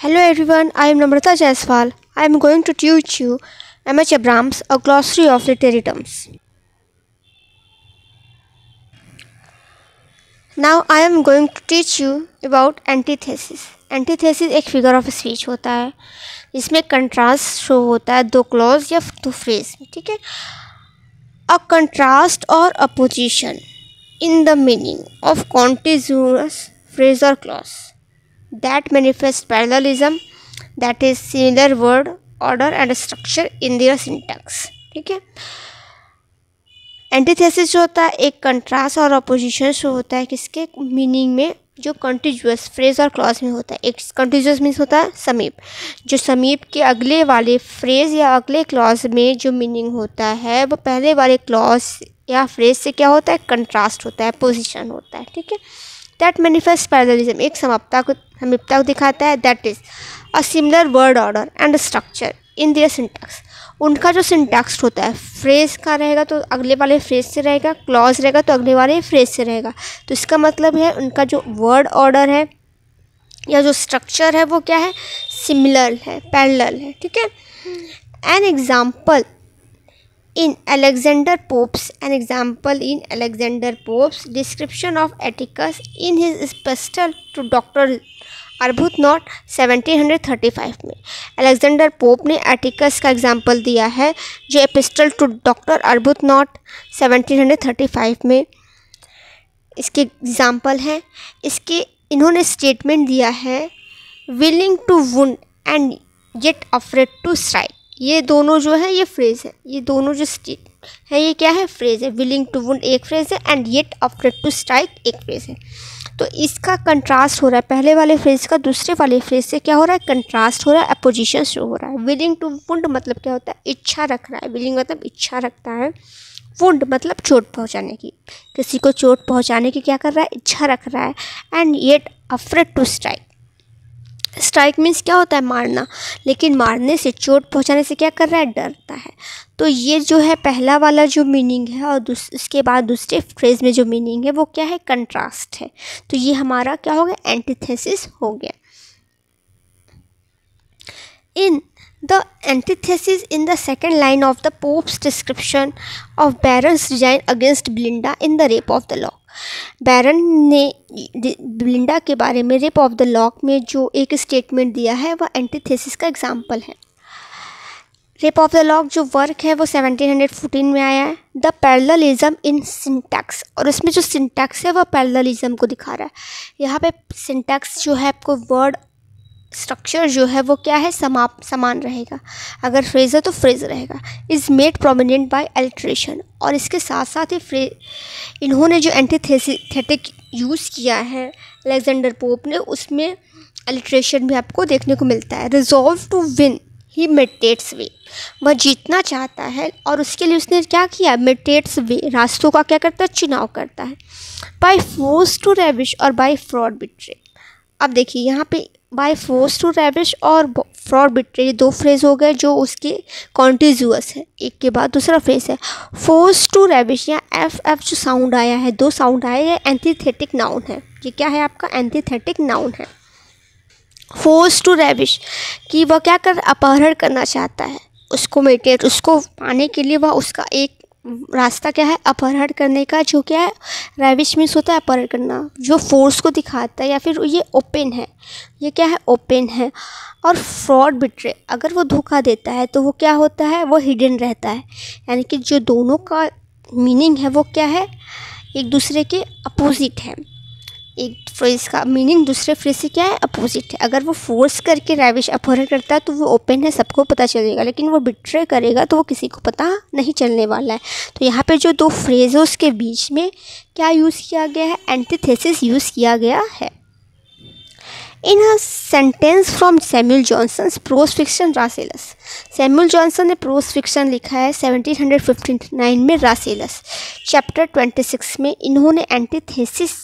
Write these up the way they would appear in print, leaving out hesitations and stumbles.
Hello everyone, I am Namrata Jaiswal. I am going to teach you M.H. Abrams, a glossary of literary terms. Now I am going to teach you about antithesis. Antithesis एक figure of speech होता है जिसमें contrast show होता है दो clause या दो phrase में, ठीक है. अ कंट्रास्ट और opposition in the meaning of continuous phrase और clause that manifest parallelism, that is similar word order and structure in their syntax. ठीक है. एंटीथेसिस जो होता है एक कंट्रास्ट और अपोजिशन शो होता है किसके मीनिंग में, जो कॉन्टिन्यूअस फ्रेज और क्लॉज में होता है. एक कॉन्टिन्यूअस मीन्स होता है समीप, जो समीप के अगले वाले फ्रेज या अगले क्लॉज में जो मीनिंग होता है वो पहले वाले क्लॉज या फ्रेज से क्या होता है, कंट्रास्ट होता है, पोजिशन होता है. ठीक है. दैट मैनिफेस्ट पैरेललिज्म एक समीपता को दिखाता है. That is a similar word order and structure in their syntax. उनका जो सिंटैक्स होता है फ्रेज का रहेगा तो अगले वाले फ्रेज से रहेगा, क्लॉज रहेगा तो अगले वाले फ्रेज से रहेगा. तो इसका मतलब है उनका जो वर्ड ऑर्डर है या जो स्ट्रक्चर है वो क्या है, सिमिलर है, पैरेलल है. ठीक है. An example in Alexander Pope's description of Atticus in his epistle to Dr. Arbuthnot 1735 में अलेक्जेंडर पोप ने एटिकस का एग्जाम्पल दिया है जो एपिस्टल टू डॉक्टर अर्बुथनॉट 1735 में इसके एग्जाम्पल है. इसके इन्होंने स्टेटमेंट दिया है willing to wound and yet afraid to strike. ये दोनों जो है ये फ्रेज है, ये दोनों जो है ये क्या है, फ्रेज है. विलिंग टू वुंड एक फ्रेज है and yet afraid to strike एक फ्रेज है. तो इसका कंट्रास्ट हो रहा है पहले वाले फ्रेज का दूसरे वाले फ्रेज से, क्या हो रहा है, कंट्रास्ट हो रहा है, अपोजिशन शो हो रहा है. विलिंग टू वुंड मतलब क्या होता है, इच्छा रख रहा है. विलिंग मतलब इच्छा रखता है, वुंड मतलब चोट पहुंचाने की, किसी को चोट पहुंचाने की क्या कर रहा है, इच्छा रख रहा है. And yet afraid to strike. Strike means क्या होता है, मारना, लेकिन मारने से, चोट पहुंचाने से क्या कर रहा है, डरता है. तो ये जो है पहला वाला जो मीनिंग है और उसके बाद दूसरे फ्रेज में जो मीनिंग है वो क्या है, कंट्रास्ट है. तो ये हमारा क्या हो गया, एंटीथेसिस हो गया. In the antithesis in the second line of the Pope's description of Baron's design against Belinda in the Rape of the Lock. Baron ने ब्लिंडा के बारे में रेप ऑफ द लॉक में जो एक स्टेटमेंट दिया है वह एंटीथेसिस का एग्जाम्पल है. रेप ऑफ द लॉक जो वर्क है वो 1714 में आया है. द पैरेललिज्म इन सिंटैक्स, और इसमें जो सिंटैक्स है वह पैरेललिज्म को दिखा रहा है. यहाँ पे सिंटैक्स जो है आपको वर्ड स्ट्रक्चर जो है वो क्या है, समान रहेगा. अगर फ्रेज है तो फ्रेज रहेगा. Is made prominent by alliteration. और इसके साथ साथ ही इन्होंने जो एंटीथेटिक यूज़ किया है अलेक्जेंडर पोप ने, उसमें अलिट्रेशन भी आपको देखने को मिलता है. Resolve to win he meditates way. वह जीतना चाहता है और उसके लिए उसने क्या किया, मेडिटेट्स वे, रास्तों का क्या करता है, चुनाव करता है. बाय फोर्स टू रेविश और बाय फ्रॉड बिट्रे. अब देखिए यहाँ पे बाय फोर्स टू रेविश और फ्रॉड बिट्रे ये दो फ्रेज हो गए जो उसके कॉन्टिन्यूअस है, एक के बाद दूसरा फ्रेज है. फोर्स टू रेविश या एफ जो साउंड आया है, दो साउंड आए, ये एंटीथेटिक नाउन है. ये क्या है आपका, एंटीथेटिक नाउन है. फोर्स टू रेविश कि वह क्या कर, अपहरण करना चाहता है, उसको मेडिटेट, उसको पाने के लिए वह उसका एक रास्ता क्या है, अपहरण करने का, जो क्या है, रेविश मीन्स होता है अपहरण करना, जो फोर्स को दिखाता है. या फिर ये ओपन है, ये क्या है, ओपन है. और फ्रॉड बिट्रे, अगर वो धोखा देता है तो वो क्या होता है, वो हिडन रहता है. यानी कि जो दोनों का मीनिंग है वो क्या है, एक दूसरे के अपोजिट है. एक फ्रेज का मीनिंग दूसरे फ्रेज से क्या है, अपोजिट है. अगर वो फोर्स करके रेविश अपहरण करता है तो वो ओपन है, सबको पता चलेगा. लेकिन वो बिट्रे करेगा तो वो किसी को पता नहीं चलने वाला है. तो यहाँ पे जो दो फ्रेज है उसके बीच में क्या यूज़ किया गया है, एंटीथेसिस यूज़ किया गया है. In a sentence from Samuel Johnson's prose fiction Rasselas. Samuel Johnson ने प्रोज फिक्शन लिखा है 1759 में रासेलस. चैप्टर 26 में इन्होंने एंटीथेसिस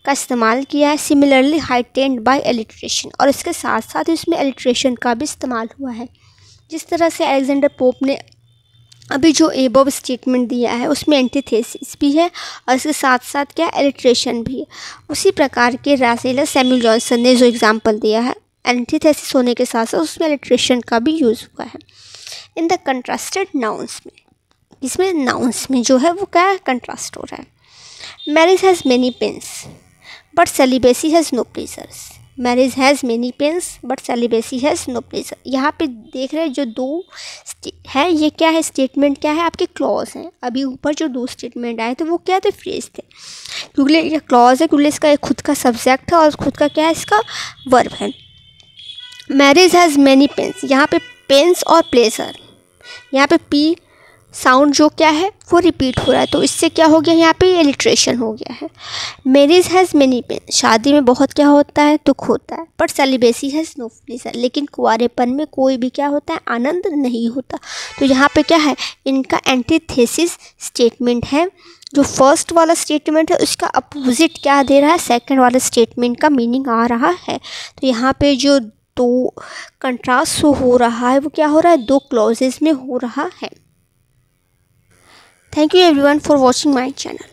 का इस्तेमाल किया है. सिमिलरली हाइटेंड बाय एलिट्रेशन, और इसके साथ साथ इसमें एलिट्रेशन का भी इस्तेमाल हुआ है. जिस तरह से अलेक्जेंडर पोप ने अभी जो एबव स्टेटमेंट दिया है उसमें एंटीथेसिस भी है और इसके साथ साथ क्या, एलिट्रेशन भी है. उसी प्रकार के रासेलस सैमुअल जॉनसन ने जो एग्जाम्पल दिया है एंटीथेसिस होने के साथ साथ उसमें अलिट्रेशन का भी यूज़ हुआ है। इन द कंट्रास्टेड नाउन्स में, इसमें नाउन्स में जो है वो क्या है, कंट्रास्ट हो रहा है। Marriage has many pains but celibacy has no pleasures. Marriage has many pains but celibacy has no pleasure. यहाँ पे देख रहे हैं जो दो है, ये क्या है, स्टेटमेंट क्या है, आपके क्लॉज हैं। अभी ऊपर जो दो स्टेटमेंट आए थे वो क्या थे, फ्रेज थे, क्योंकि ये क्लॉज है, क्योंकि इसका एक खुद का सब्जेक्ट है और खुद का क्या है, इसका वर्ब है। मैरिज हैज़ मैनी पेन्स, यहाँ पे पेन्स और प्लेजर, यहाँ पे पी साउंड जो क्या है वो रिपीट हो रहा है, तो इससे क्या हो गया, यहाँ पे एलिट्रेशन हो गया है। मैरिज हैज़ मेनी पेन, शादी में बहुत क्या होता है, दुख होता है। But celibacy has no pleasure, लेकिन कुंवारेपन में कोई भी क्या होता है, आनंद नहीं होता। तो यहाँ पे क्या है, इनका एंटीथेसिस स्टेटमेंट है। जो फर्स्ट वाला स्टेटमेंट है उसका अपोजिट क्या दे रहा है, सेकेंड वाला स्टेटमेंट का मीनिंग आ रहा है। तो यहाँ पे जो दो कंट्रास्ट हो रहा है वो क्या हो रहा है, दो क्लॉजेज में हो रहा है। Thank you everyone for watching my channel.